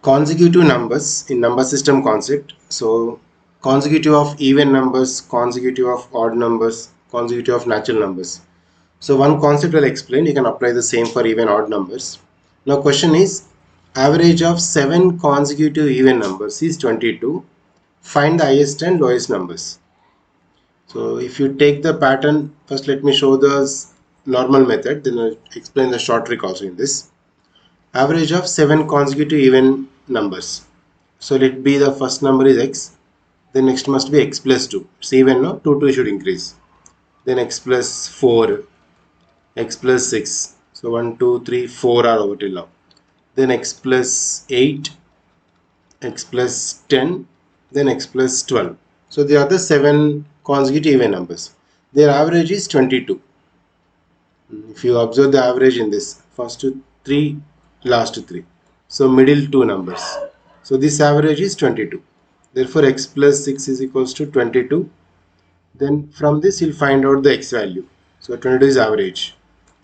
consecutive numbers in number system concept. So consecutive of even numbers, consecutive of odd numbers, consecutive of natural numbers. So one concept I'll explain. You can apply the same for even odd numbers. Now question is, average of 7 consecutive even numbers is 22. Find the highest and lowest numbers. So if you take the pattern, first let me show the normal method, then I'll explain the short trick also in this. Average of 7 consecutive even numbers. So let be the first number is x, then next must be x plus 2. It's even, no? 2 should increase. Then x plus 4, x plus 6. So 1, 2, 3, 4 are over till now. Then x plus 8, x plus 10, then x plus 12. So they are the 7 consecutive even numbers. Their average is 22. If you observe the average in this, first 3, last 3. So middle 2 numbers. So this average is 22. Therefore x plus 6 is equals to 22. Then from this you'll find out the x value. So 22 is average.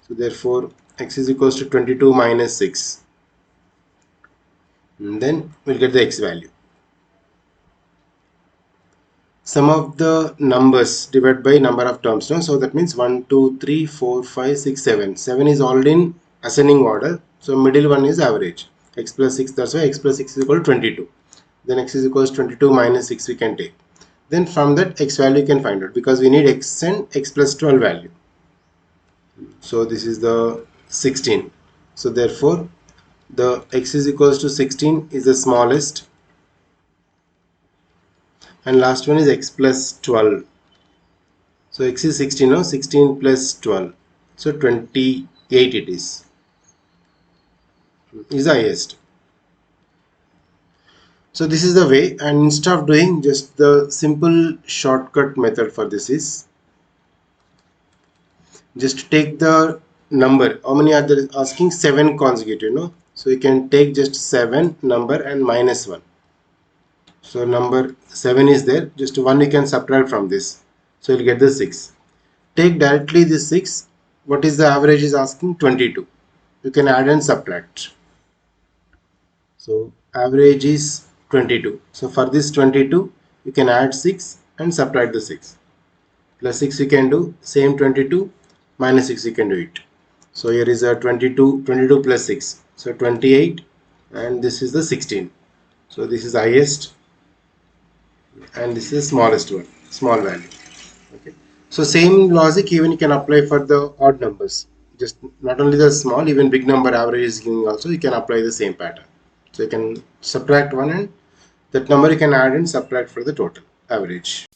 So therefore x is equals to 22 minus 6. And then we'll get the x value. Sum of the numbers divided by number of terms. No? So that means 1, 2, 3, 4, 5, 6, 7. 7 is already in ascending order. So middle one is average. X plus 6, that's why x plus 6 is equal to 22. Then x is equals to 22 minus 6 we can take. Then from that x value you can find out, because we need x and x plus 12 value. So this is the 16. So therefore the x is equals to 16 is the smallest. And last one is x plus 12. So x is 16 now, 16 plus 12. So 28 it is the highest. So this is the way, and instead of doing, just the simple shortcut method for this is just take the number. How many are there? Asking 7 consecutive, no? So you can take just 7 number and minus 1. So number 7 is there, just 1 you can subtract from this. So you'll get the 6. Take directly this 6. What is the average is asking? 22. You can add and subtract. So average is 22. So for this 22, you can add 6 and subtract the 6. Plus 6 you can do, same 22, minus 6 you can do it. So here is a 22 plus 6. So 28, and this is the 16. So this is the highest, and this is the smallest one, small value. Okay. So same logic even you can apply for the odd numbers. Just not only the small, even big number average is giving also, you can apply the same pattern. So you can subtract one, and that number you can add and subtract for the total average.